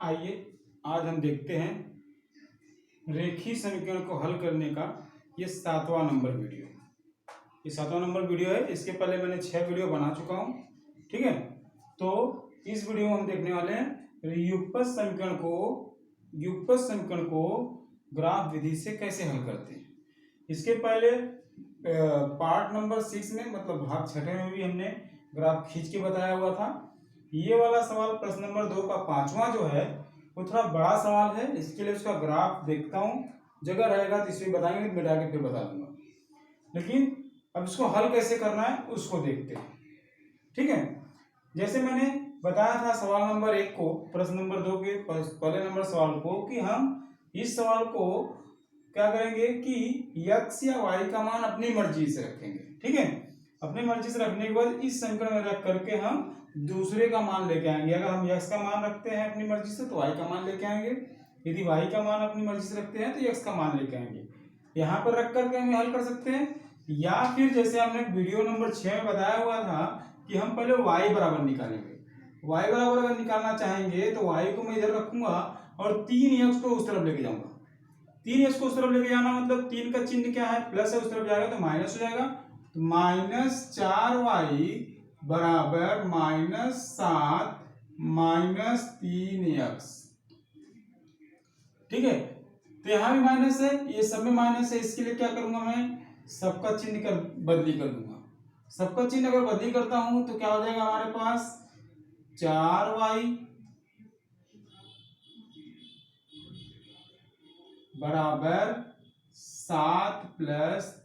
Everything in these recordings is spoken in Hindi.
आइए आज हम देखते हैं रेखीय समीकरण को हल करने का ये 7वां नंबर वीडियो। ये 7वां नंबर वीडियो है। इसके पहले मैंने 6 वीडियो बना चुका हूँ, ठीक है। तो इस वीडियो में हम देखने वाले हैं युगपत समीकरण को ग्राफ विधि से कैसे हल करते हैं। इसके पहले पार्ट नंबर 6 में मतलब भाग 6 में भी हमने ग्राफ खींच के बताया हुआ था। ये वाला सवाल प्रश्न नंबर 2 का 5वां जो है वो थोड़ा बड़ा सवाल है, इसके लिए उसका ग्राफ देखता हूँ, जगह रहेगा तो इसमें बताएंगे, तो मिटा के फिर बता दूंगा। लेकिन अब इसको हल कैसे करना है उसको देखते हैं, ठीक है। जैसे मैंने बताया था सवाल नंबर 1 को, प्रश्न नंबर 2 के पहले नंबर सवाल को, कि हम इस सवाल को क्या करेंगे कि x या y का मान अपनी मर्जी से रखेंगे, ठीक है। अपनी मर्जी से रखने के बाद इस समीकरण में रख करके हम दूसरे का मान लेके आएंगे। अगर हम x का मान रखते हैं अपनी मर्जी से तो y का मान लेके आएंगे, यदि y का मान अपनी मर्जी से रखते हैं तो x का मान लेके आएंगे। यहाँ पर रख करके हम हल कर सकते हैं, या फिर जैसे हमने वीडियो नंबर 6 में बताया हुआ था कि हम पहले y बराबर निकालेंगे। y बराबर अगर निकालना चाहेंगे तो y को मैं इधर रखूंगा और 3x को उस तरफ लेके जाऊंगा। 3x को उस तरफ लेके जाना मतलब 3 का चिन्ह क्या है, प्लस है, उस तरफ जाएगा तो माइनस हो जाएगा। तो -4y बराबर -7 -3x, ठीक है। तो यहाँ भी माइनस है, ये सब में माइनस है, इसके लिए क्या करूंगा मैं, सबका चिन्ह बदली कर दूंगा। सबका चिन्ह अगर बदली करता हूं तो क्या हो जाएगा हमारे पास 4y बराबर 7 +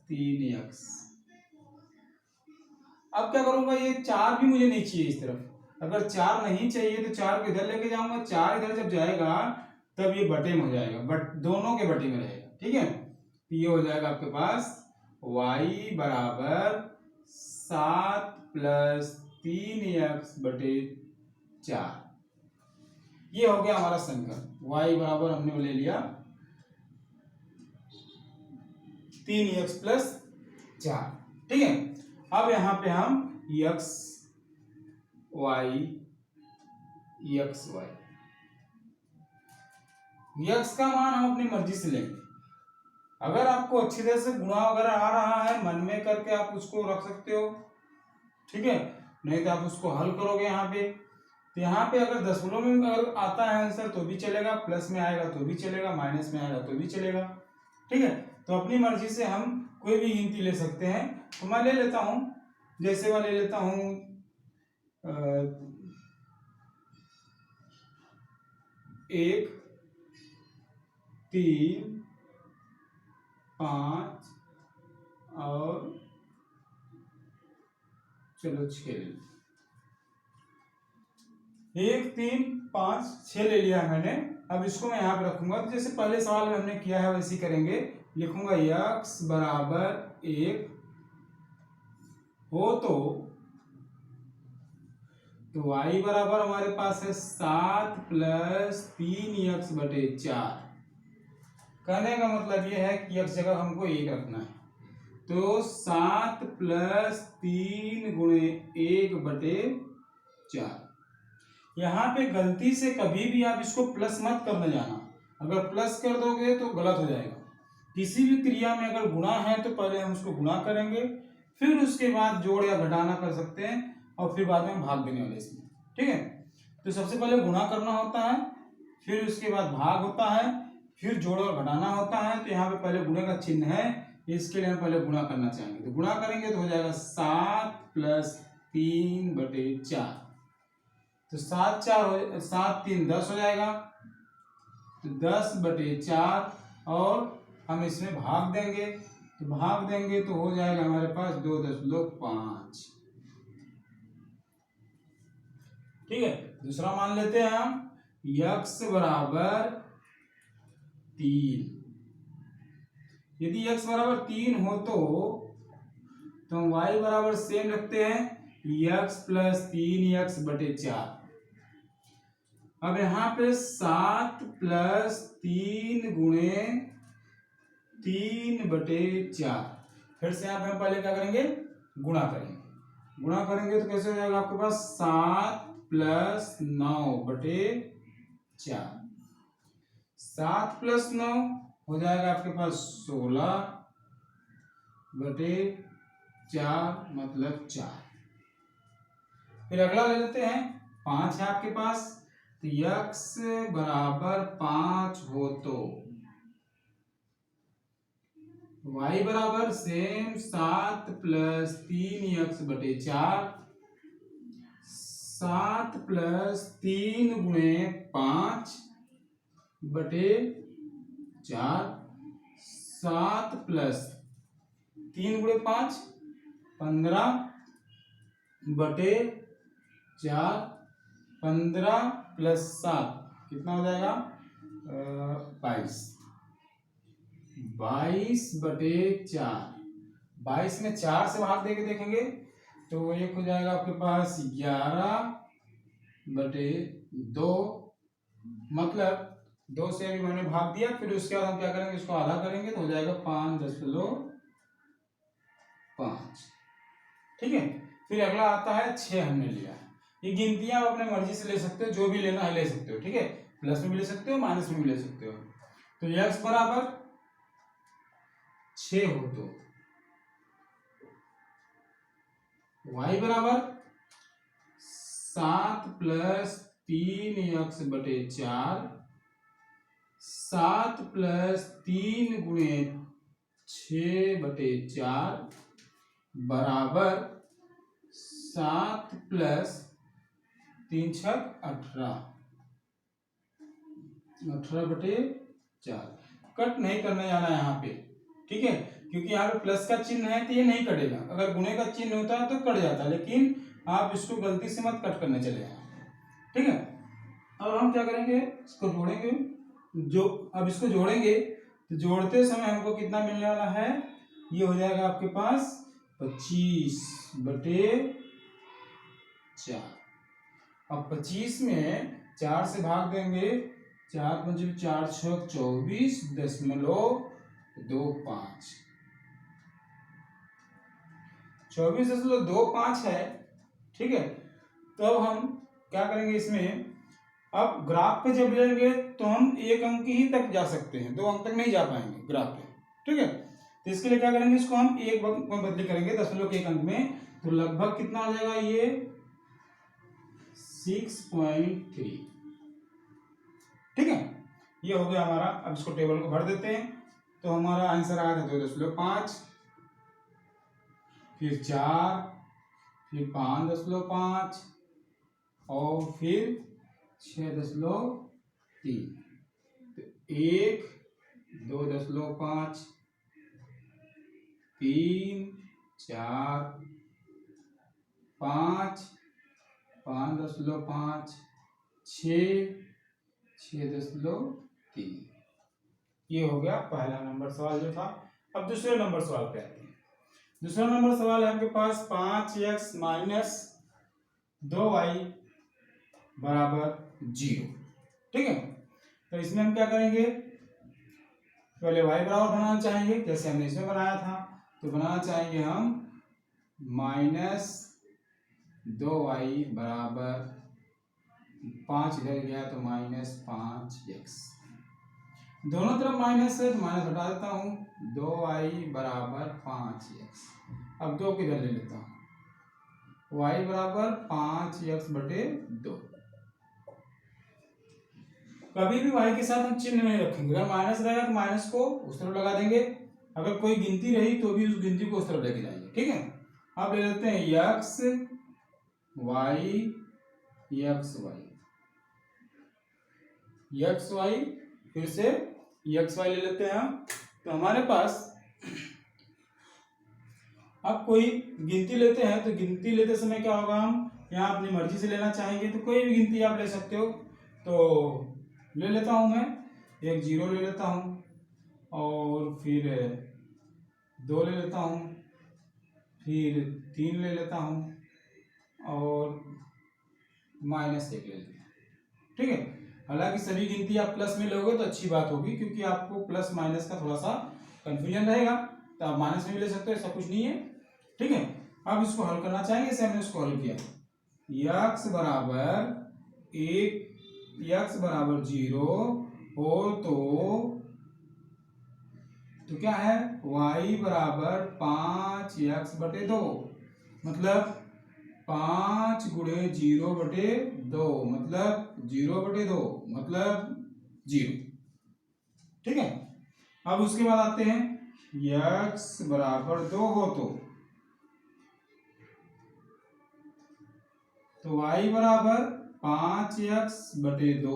3x। अब क्या करूंगा, ये 4 भी मुझे नहीं चाहिए इस तरफ। अगर 4 नहीं चाहिए तो 4 को इधर लेके जाऊंगा। 4 इधर जब जाएगा तब ये बटे में हो जाएगा, बट दोनों के बटे में रहेगा, ठीक है। तो ये हो जाएगा आपके पास y बराबर 7 + 3x बटे 4। ये हो गया हमारा समीकरण। y बराबर हमने ले लिया 3x + 4, ठीक है। अब यहाँ पे हम x y x का मान हम अपनी मर्जी से लेंगे। अगर आपको अच्छी तरह से गुणा वगैरह आ रहा है, मन में करके आप उसको रख सकते हो, ठीक है। नहीं तो आप उसको हल करोगे यहाँ पे, तो यहाँ पे अगर दशमलव में अगर आता है आंसर तो भी चलेगा, प्लस में आएगा तो भी चलेगा, माइनस में आएगा तो भी चलेगा, ठीक है। तो अपनी मर्जी से हम कोई भी गिनती ले सकते हैं। तो मैं ले लेता हूं, जैसे मैं ले लेता हूं 1 3 5 और चलो 6 ले लिया। 1 3 5 6 ले लिया मैंने। अब इसको मैं यहाँ पे रखूंगा, तो जैसे पहले सवाल में हमने किया है वैसे करेंगे। लिखूंगा x बराबर 1 हो तो y बराबर हमारे पास है 7 + 3x बटे 4। कहने का मतलब ये है कि x जगह हमको 1 रखना है, तो 7 + 3 × 1 बटे 4। यहाँ पे गलती से कभी भी आप इसको प्लस मत करने जाना। अगर प्लस कर दोगे तो गलत हो जाएगा। किसी भी क्रिया में अगर गुणा है तो पहले हम उसको गुणा करेंगे, फिर उसके बाद जोड़ या घटाना कर सकते हैं, और फिर बाद में भाग देने वाले इसमें, ठीक है। तो सबसे पहले गुणा करना होता है, फिर उसके बाद भाग होता है, फिर जोड़ और घटाना होता है। तो यहाँ पे पहले गुणे का चिन्ह है, इसके लिए हम पहले गुणा करना चाहेंगे। तो गुणा करेंगे तो हो जाएगा 7 + 3 बटे 4। तो 7 3 10 हो जाएगा, तो 10 बटे 4, और हम इसमें भाग देंगे, तो हो जाएगा हमारे पास 2.5, ठीक है। दूसरा मान लेते हैं हम x बराबर 3। यदि x बराबर 3 हो तो हम y बराबर सेम रखते हैं, x + 3x बटे 4। अब यहाँ पे 7 + 3 × 3 बटे 4। फिर से यहाँ पे हम पहले क्या करेंगे, गुणा करेंगे तो कैसे हो जाएगा आपके पास 7 + 9 बटे 4। 7 + 9 हो जाएगा आपके पास 16/4 मतलब 4। फिर अगला ले लेते हैं, 5 है आपके पास, तो x बराबर 5 हो तो y बराबर सेम 7 + 3x/4, 7 + 3 × 5/4, 7 + 3 × 5 15/4, 15 + 7 कितना हो जाएगा 22, 22/4। 22 में 4 से भाग देके देखेंगे तो एक हो जाएगा आपके पास 11/2, मतलब 2 से अभी मैंने भाग दिया, फिर उसके बाद हम क्या करेंगे, इसको आधा करेंगे तो हो जाएगा 5/5। ठीक है। फिर अगला आता है 6 हमने लिया है। ये गिनतियां आप अपने मर्जी से ले सकते हो, जो भी लेना है ले सकते हो। ठीक है, प्लस में भी ले सकते हो, माइनस में भी ले सकते हो। तो x बराबर 6 हो तो y बराबर 7 + 3x/4, 7 + 3 × 6/4 बराबर 7 + 3 × 6 18, 18/4। कट नहीं करने जाना है यहाँ पे, ठीक है, क्योंकि यहाँ पे प्लस का चिन्ह है तो ये नहीं कटेगा। अगर गुणे का चिन्ह होता है तो कट जाता है, लेकिन आप इसको गलती से मत कट करने चले जाए। ठीक है, अब हम क्या करेंगे, इसको जोड़ेंगे। अब इसको जोड़ेंगे तो जोड़ते समय हमको कितना मिलने वाला है, ये हो जाएगा आपके पास 25/4। अब 25 में 4 से भाग देंगे, 4 × 5 = 4, 6 = 24.25, 24.25 है। ठीक है, तो अब हम क्या करेंगे इसमें, अब ग्राफ पे जब लेंगे तो हम एक अंक ही तक जा सकते हैं, 2 अंक तक नहीं जा पाएंगे ग्राफ पे। ठीक है, तो इसके लिए क्या करेंगे, इसको हम एक अंक में बदली करेंगे 10 के एक अंक में, तो लगभग कितना आ जाएगा, ये 6.3। ठीक है, ये हो गया हमारा। अब इसको टेबल को भर देते हैं, तो हमारा आंसर आया था 2.5, फिर 4, फिर 5.5 और फिर 6.3। तो 1, 2.5, 3, 4, 5, 5.5, 6, 6.3। ये हो गया पहला नंबर सवाल जो था। अब दूसरे नंबर सवाल पे आते हैं। दूसरा नंबर सवाल है आपके पास 5x - 2y = 0। ठीक है, तो इसमें हम क्या करेंगे, पहले y बराबर बनाना चाहेंगे, जैसे हमने इसमें बनाया था, तो बनाना चाहेंगे हम -2y = 5, इधर गया तो -5x, दोनों तरफ माइनस है तो माइनस हटा देता हूँ, 2y = 5x। अब 2 किधर ले लेता हूँ, y = 5x/2। कभी भी y के साथ हम चिन्ह नहीं रखेंगे, अगर माइनस रहेगा तो माइनस को उस तरफ लगा देंगे, अगर कोई गिनती रही तो भी उस गिनती को उस तरफ लेके जाएंगे। ठीक है, अब ले लेते हैं x y x y x y, फिर से x y ले लेते हैं हम। तो हमारे पास अब कोई गिनती लेते हैं, तो गिनती लेते समय क्या होगा, हम यहाँ अपनी मर्जी से लेना चाहेंगे तो कोई भी गिनती आप ले सकते हो। तो ले लेता हूँ मैं, एक 0 ले लेता हूँ, और फिर 2 ले लेता हूँ, फिर 3 ले लेता हूँ, और -1 ले लेता हूँ। ठीक है, हालांकि सभी गिनती आप प्लस में लोगे तो अच्छी बात होगी, क्योंकि आपको प्लस माइनस का थोड़ा सा कंफ्यूजन रहेगा, तो आप माइनस में भी ले सकते हो, ऐसा कुछ नहीं है। ठीक है, अब इसको हल करना चाहेंगे, जैसे हमने इसको हल किया, x = 1 x बराबर 0 हो तो क्या है, y बराबर 5x/2, मतलब 5 गुणे 0/2, मतलब 0/2, मतलब 0। ठीक है, अब उसके बाद आते हैं x बराबर 2 हो तो y बराबर 5x/2,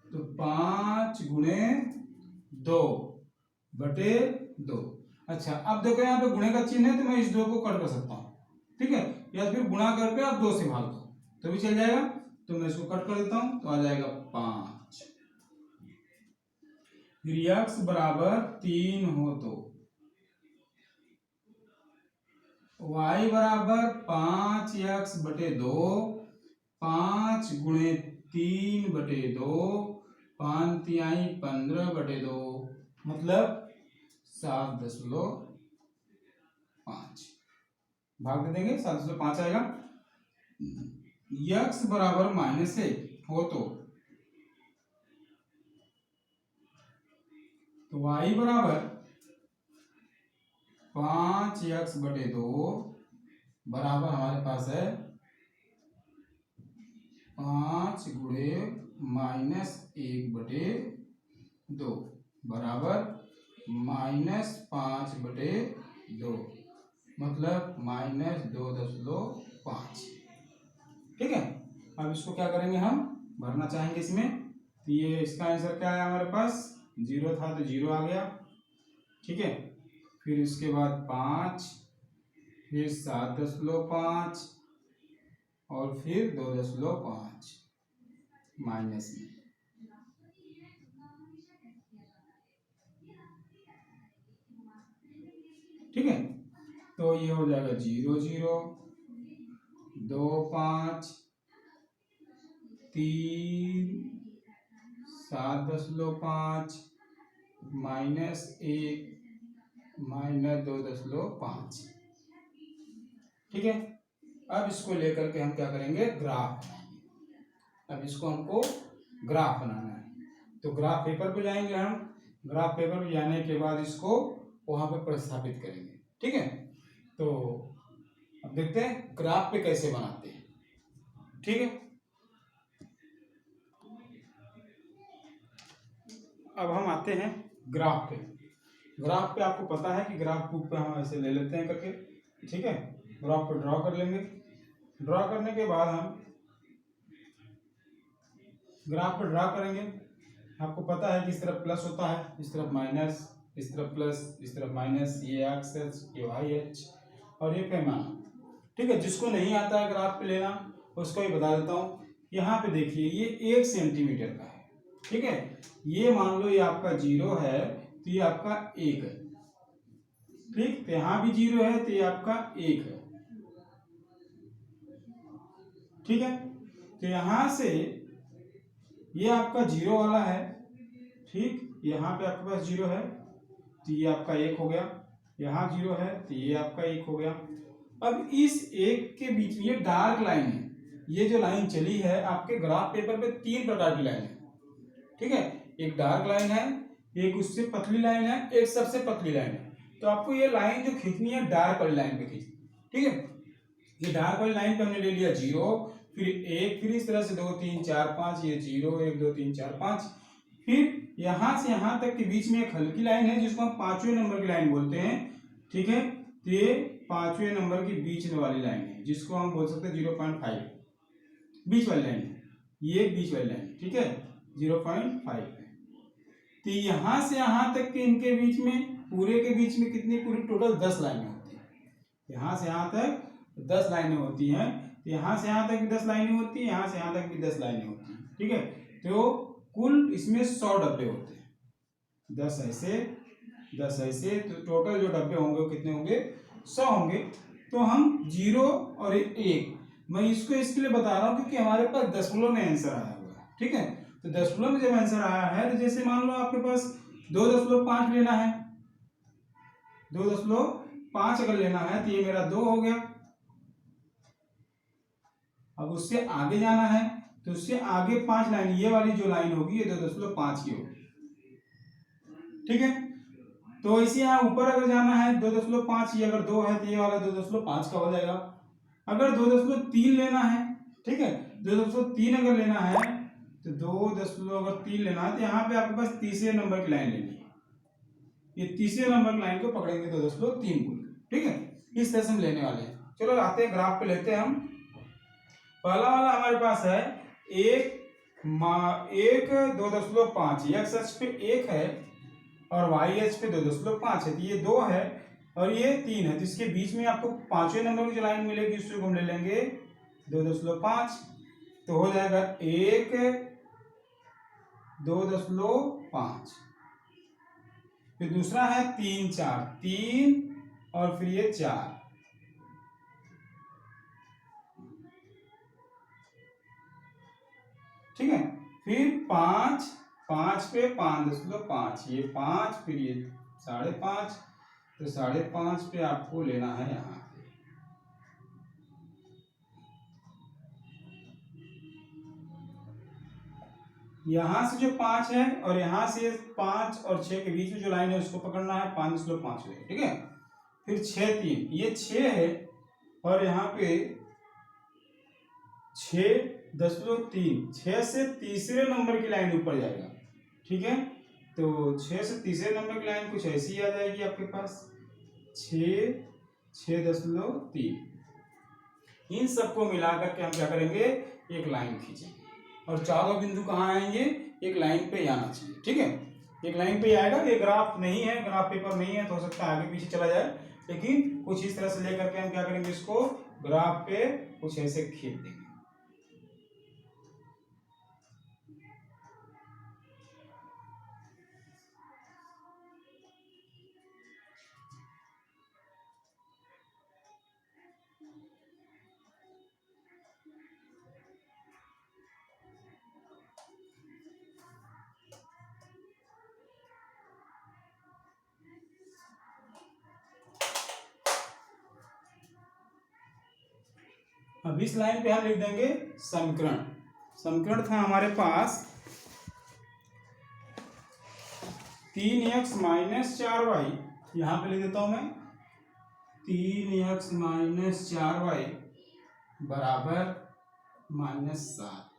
तो 5 गुणे 2/2। अच्छा, अब देखो यहाँ पे गुणे का चिन्ह है तो मैं इस 2 को कट कर सकता हूँ, ठीक है, या फिर गुणा करके आप 2 से भाग दो तो भी चल जाएगा। तो मैं इसको कट कर देता हूँ तो आ जाएगा 5। फिर x बराबर 3 हो तो y बराबर 5x/2, 5 गुणे 3/2, 5 तिहाई 15/2, मतलब 7.5 भाग दे देंगे, 7.5 आएगा। x बराबर -1 हो तो y बराबर 5x/2 बराबर हमारे पास है 5 गुणे -1/2 बराबर -5/2, मतलब -2.5। ठीक है, अब इसको क्या करेंगे, हम भरना चाहेंगे इसमें, तो ये इसका आंसर क्या है हमारे पास, 0 था तो 0 आ गया। ठीक है, फिर इसके बाद 5, फिर 7.5 और फिर 2.5 माइनस में। ठीक है, तो ये हो जाएगा 0 0 2 5 3 7.5 -1 -2.5। ठीक है, अब इसको लेकर के हम क्या करेंगे, ग्राफ बनाएंगे। अब इसको हमको ग्राफ बनाना है, तो ग्राफ पेपर पे जाएंगे हम, ग्राफ पेपर पे जाने के बाद इसको वहां पे प्रस्थापित करेंगे। ठीक है, तो अब देखते हैं ग्राफ पे कैसे बनाते हैं। ठीक है, अब हम आते हैं ग्राफ पे। ग्राफ पे आपको पता है कि ग्राफ बुक पे हम ऐसे ले लेते हैं करके। ठीक है, ग्राफ पे ड्रॉ कर लेंगे। ड्रॉ करने के बाद हम ग्राफ पे ड्रॉ करेंगे। आपको पता है कि इस तरफ प्लस होता है, इस तरफ माइनस, इस तरफ प्लस, इस तरफ माइनस, ये एक्स एच, ये वाई एच और ये पैमाना। ठीक है, जिसको नहीं आता है ग्राफ पे लेना उसको ही बता देता हूँ। यहाँ पे देखिए ये 1 सेंटीमीटर का है। ठीक है, ये मान लो ये आपका 0 है तो ये आपका 1 है। ठीक, तो यहाँ भी 0 है तो ये आपका 1 है। ठीक है, तो यहाँ से ये आपका 0 वाला है। ठीक, यहाँ पे आपके पास 0 है तो ये आपका 1 हो गया, यहाँ 0 है तो ये आपका 1 हो गया। अब इस 1 के बीच में ये डार्क लाइन है, ये जो लाइन चली है आपके ग्राफ पेपर पे 3 प्रकार की लाइन है। ठीक है, एक डार्क लाइन है, एक उससे पतली लाइन है, एक सबसे पतली लाइन है। तो आपको ये लाइन जो खींचनी है डार्क वाली लाइन पे खींचनी। ठीक है, ये डार्क वाली लाइन पे हमने ले लिया 0, फिर 1, फिर इस तरह से 2 3 4 5, ये 0 1 2 3 4 5, फिर यहां से यहां तक के बीच में एक हल्की लाइन है जिसको हम 5वें नंबर की लाइन बोलते हैं। ठीक है, तो ये 5वें नंबर की बीच वाली लाइन है जिसको हम बोल सकते हैं 0.5, बीच वाली लाइन है, ये बीच वाली लाइन। ठीक है, 0.5 है। तो यहां से यहां तक के इनके बीच में, पूरे के बीच में कितनी, पूरी टोटल 10 लाइनें होती है। यहां से यहां तक 10 लाइनें होती हैं, तो यहां से यहां तक भी 10 लाइनें होती हैं, यहां से यहां तक भी 10 लाइनें होती हैं। ठीक है, तो कुल इसमें 100 डब्बे होते हैं, 10 ऐसे 10 ऐसे, तो टोटल जो डब्बे होंगे वो कितने होंगे, 100 होंगे। तो हम 0 और 1, मैं इसको इसके लिए बता रहा हूँ क्योंकि हमारे पास दशमलव में आंसर आया हुआ है। ठीक है, तो दशमलव में जब आंसर आया है तो जैसे मान लो आपके पास 2.5 लेना है, 2.5 अगर लेना है तो ये मेरा 2 हो गया। अब उससे आगे जाना है तो उससे आगे 5 लाइन, ये वाली जो लाइन होगी ये 2.5 की होगी, ठीक है। तो इसे यहाँ ऊपर अगर जाना है 2.5, ये अगर 2 है तो ये वाला 2.5 का हो जाएगा। अगर 2.3 लेना है, ठीक है, 2.3 अगर लेना है तो 2.3 लेना है तो यहाँ पे आपके पास तीसरे नंबर की लाइन लेनी है। ये तीसरे नंबर की लाइन को पकड़ेंगे 2.3 बोल, ठीक है। इस तरह से हम लेने वाले हैं। चलो आते हैं ग्राफ पे, लेते हैं हम। पहला वाला हमारे पास है 2.5, एक्स अक्ष पे 1 है और वाई अक्ष पे 2.5 है, तो ये 2 है और ये 3 है, तो इसके बीच में आपको 5वें नंबर की जो लाइन मिलेगी उसको हम ले लेंगे 2.5, तो हो जाएगा 1, 2.5। फिर दूसरा है 3, 4, 3 और फिर ये 4, ठीक है। फिर 5 पे 5.5, ये 5, फिर ये 5.5, तो 5.5 पे आपको लेना है यहाँ पे। यहाँ से जो 5 है और यहाँ से 5 और 6 के बीच में जो लाइन है उसको पकड़ना है, 5.5 है, ठीक है। फिर 6, 3, ये 6 है और यहाँ पे 6.3, 6 से तीसरे नंबर की लाइन ऊपर जाएगा, ठीक है। तो 6 से तीसरे नंबर की लाइन कुछ ऐसी आ जाएगी आपके पास, 6.3। इन सबको मिलाकर के हम क्या करेंगे, एक लाइन खींचेंगे और चारों बिंदु कहाँ आएंगे, एक लाइन पे आना चाहिए, ठीक है। एक लाइन पे आएगा। ये ग्राफ नहीं है, ग्राफ पेपर नहीं है, तो हो सकता है आगे पीछे चला जाए, लेकिन कुछ इस तरह से लेकर के हम क्या करेंगे, इसको ग्राफ पे कुछ ऐसे खींच देंगे। अब इस लाइन पे हम लिख देंगे समीकरण। समीकरण था हमारे पास 3x - 4y, यहाँ पे लिख देता हूं मैं 3x - 4y बराबर -7।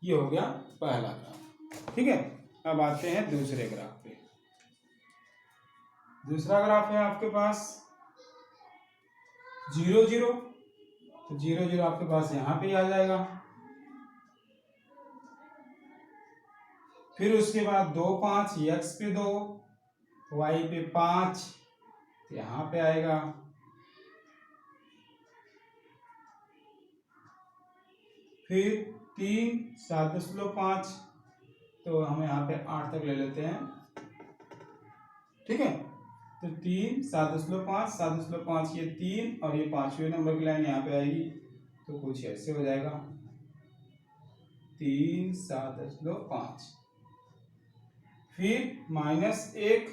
ये हो गया पहला ग्राफ, ठीक है। अब आते हैं दूसरे ग्राफ पे। दूसरा ग्राफ है आपके पास 0, 0, तो 0, 0 आपके पास यहाँ पे आ जाएगा। फिर उसके बाद 2, 5, x पे 2, y पे 5, तो यहाँ पे आएगा। फिर 3, 7.5, तो हम यहाँ पे 8 तक ले लेते हैं, ठीक है। तो 3, 7.5, 7.5, ये 3 और ये 5वें नंबर की लाइन यहाँ पे आएगी, तो कुछ ऐसे हो जाएगा 3, 7.5। फिर -1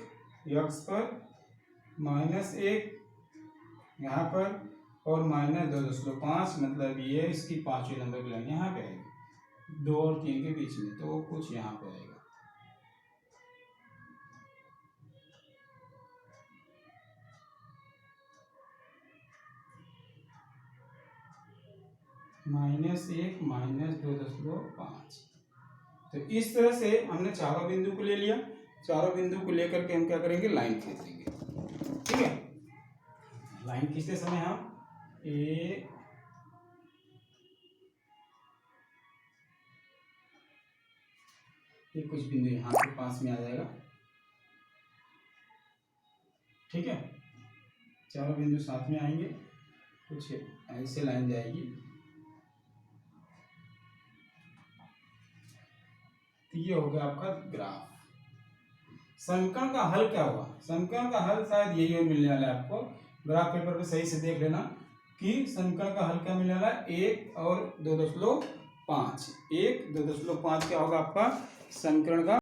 x पर, -1 यहाँ पर और -2.5, मतलब ये इसकी 5वें नंबर की लाइन यहाँ पे आएगी 2 और 3 के बीच में, तो कुछ यहाँ पे आएगा। -1 -2.5। तो इस तरह से हमने चारों बिंदु को ले लिया। चारों बिंदु को लेकर के हम क्या करेंगे, लाइन खींच देंगे, ठीक है। लाइन खींचते समय हम ये कुछ बिंदु यहाँ पे पास में आ जाएगा, ठीक है। चारों बिंदु साथ में आएंगे, कुछ ऐसे लाइन जाएगी, तो ये हो गया आपका ग्राफ। समीकरण का हल क्या हुआ, समीकरण का हल शायद यही मिलने वाला है आपको। ग्राफ पेपर पे सही से देख लेना कि समीकरण का हल क्या मिलने वाला है, 1 और 2.5। 1, 2.5 क्या होगा आपका समीकरण का